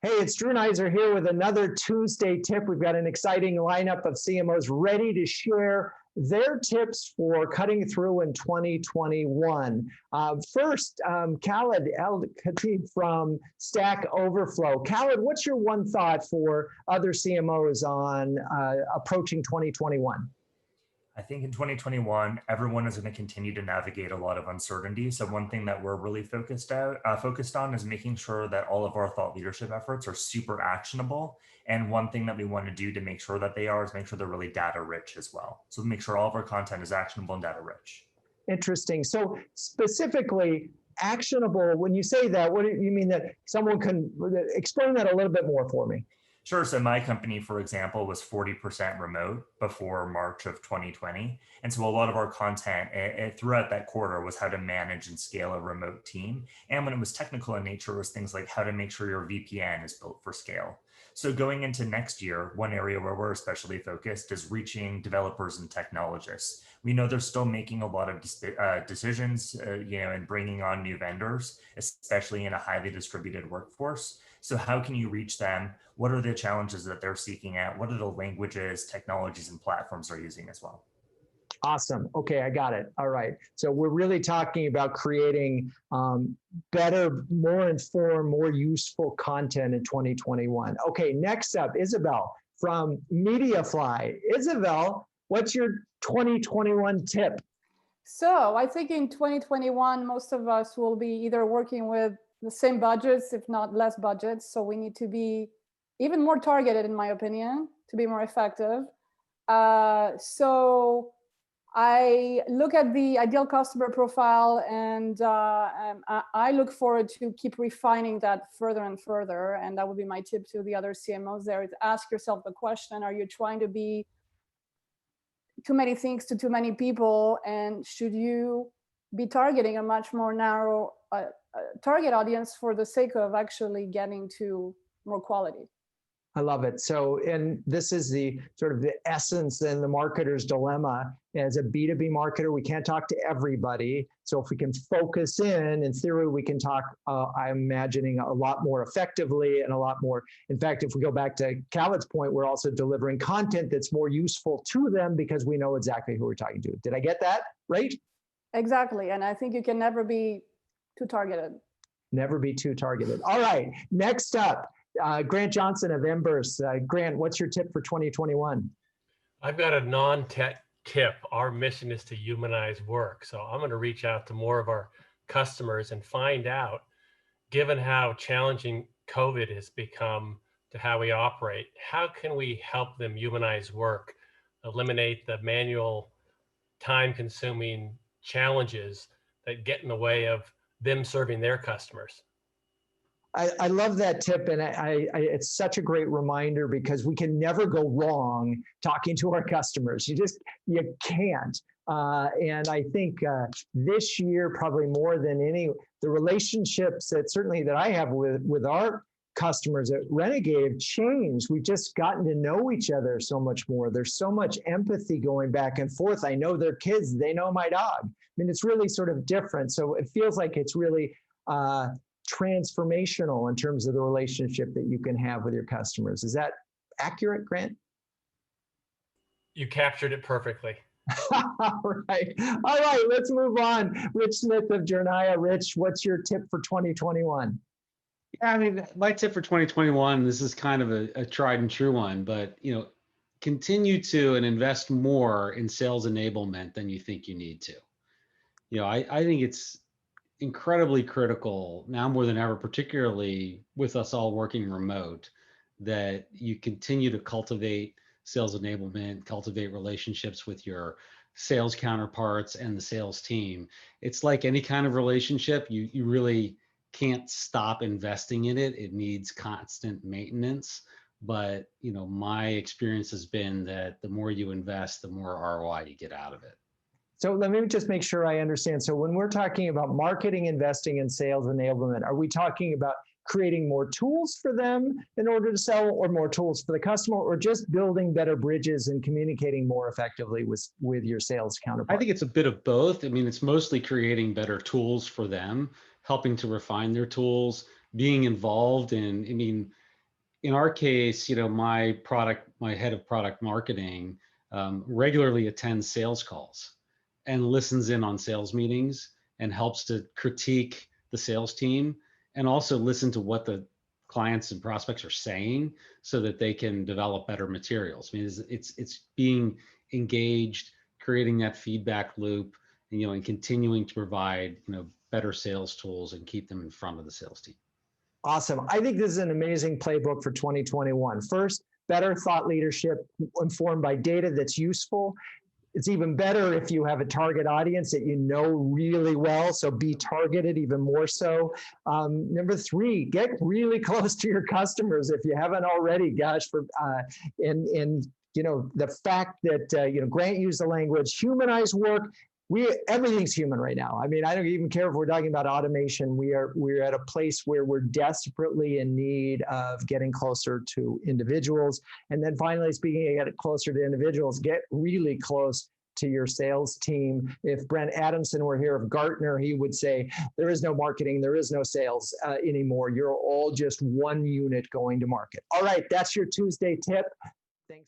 Hey, it's Drew Neiser here with another Tuesday tip. We've got an exciting lineup of CMOs ready to share their tips for cutting through in 2021. First, Khalid El Khatib from Stack Overflow. Khalid, what's your one thought for other CMOs on approaching 2021? I think in 2021, everyone is going to continue to navigate a lot of uncertainty. So one thing that we're really focused on is making sure that all of our thought leadership efforts are super actionable. And one thing that we want to do to make sure that they are is make sure they're really data rich as well. So make sure all of our content is actionable and data rich. Interesting. So specifically, actionable, when you say that, what do you mean that someone can explain that a little bit more for me? Sure. So my company, for example, was 40% remote before March of 2020. And so a lot of our content throughout that quarter was how to manage and scale a remote team. And when it was technical in nature, it was things like how to make sure your VPN is built for scale. So going into next year, one area where we're especially focused is reaching developers and technologists. We know they're still making a lot of decisions, and bringing on new vendors, especially in a highly distributed workforce. So how can you reach them? What are the challenges that they're seeking out? What are the languages, technologies, and platforms they're using as well? Awesome. Okay, I got it. All right. So we're really talking about creating better, more informed, more useful content in 2021. Okay, next up, Isabelle from Mediafly. Isabelle, what's your 2021 tip? So I think in 2021, most of us will be either working with the same budgets, if not less budgets. So we need to be even more targeted, in my opinion, to be more effective. So I look at the ideal customer profile, and I look forward to keep refining that further and further. And that would be my tip to the other CMOs there, is ask yourself the question, are you trying to be too many things to too many people? And should you be targeting a much more narrow target audience for the sake of actually getting to more quality? I love it. So, and this is the sort of the essence and the marketer's dilemma. As a B2B marketer, we can't talk to everybody. So if we can focus in theory, we can talk, I'm imagining, a lot more effectively and a lot more. In fact, if we go back to Khalid's point, we're also delivering content that's more useful to them because we know exactly who we're talking to. Did I get that right? Exactly. And I think you can never be too targeted. Never be too targeted. All right, next up. Grant Johnson of Emburse. Grant, what's your tip for 2021? I've got a non-tech tip. Our mission is to humanize work. So I'm going to reach out to more of our customers and find out, given how challenging COVID has become to how we operate, how can we help them humanize work, eliminate the manual, time-consuming challenges that get in the way of them serving their customers. I love that tip, and it's such a great reminder because we can never go wrong talking to our customers. You can't. And I think this year, probably more than any, the relationships that I have with our customers at Renegade have changed. We've just gotten to know each other so much more. There's so much empathy going back and forth. I know their kids, they know my dog. I mean, it's really sort of different. So it feels like it's really transformational in terms of the relationship that you can have with your customers. Is that accurate, Grant? You captured it perfectly. All right, let's move on. Rich Smith of Jornaya. Rich, what's your tip for 2021? Yeah, I mean, my tip for 2021, this is kind of a tried and true one, but continue to and invest more in sales enablement than you think you need to. I think it's incredibly critical now more than ever, particularly with us all working remote, that you continue to cultivate sales enablement, cultivate relationships with your sales counterparts and the sales team. It's like any kind of relationship, you really can't stop investing in it. It needs constant maintenance. But my experience has been that the more you invest, the more ROI you get out of it. So let me just make sure I understand. So when we're talking about marketing, investing, and sales enablement, are we talking about creating more tools for them in order to sell, or more tools for the customer, or just building better bridges and communicating more effectively with your sales counterpart? I think it's a bit of both. I mean, it's mostly creating better tools for them, helping to refine their tools, being involved in, in our case, my head of product marketing regularly attends sales calls and listens in on sales meetings and helps to critique the sales team and also listen to what the clients and prospects are saying so that they can develop better materials. I mean, it's being engaged, creating that feedback loop, and continuing to provide, better sales tools and keep them in front of the sales team. Awesome. I think this is an amazing playbook for 2021. First, better thought leadership informed by data that's useful. It's even better if you have a target audience that you know really well, so be targeted even more so. Number 3, get really close to your customers if you haven't already. Gosh, the fact that Grant used the language, humanize work. Everything's human right now. I mean, I don't even care if we're talking about automation. We're at a place where we're desperately in need of getting closer to individuals. And then finally, speaking of getting closer to individuals, get really close to your sales team. If Brent Adamson were here of Gartner, he would say, there is no marketing, there is no sales anymore. You're all just one unit going to market. All right, that's your Tuesday tip.